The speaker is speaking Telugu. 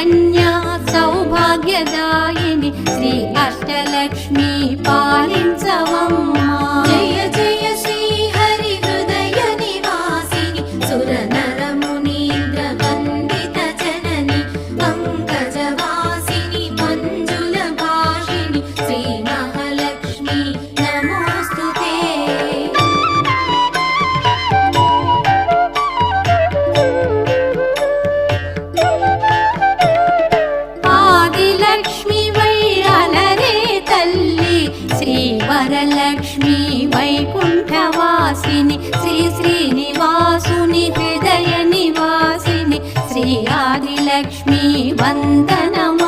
కన్యా సౌభాగ్యదాయిని శ్రీ అష్టలక్ష్మి పాలించవమ్మా. జయ జయ శ్రీ హరి హృదయ నివాసిని సుర నర మునీంద్ర వందిత జనని పంకజవాసిని మంజుల భాషిని శ్రీ మహాలక్ష్మి నమోస్తుతే. ఆదిలక్ష్మి వై అలరే తల్లి శ్రీ వరలక్ష్మి వైకుంఠవాసిని శ్రీ శ్రీనివాసుని హృదయ నివాసిని శ్రీ ఆదిలక్ష్మి వందనం.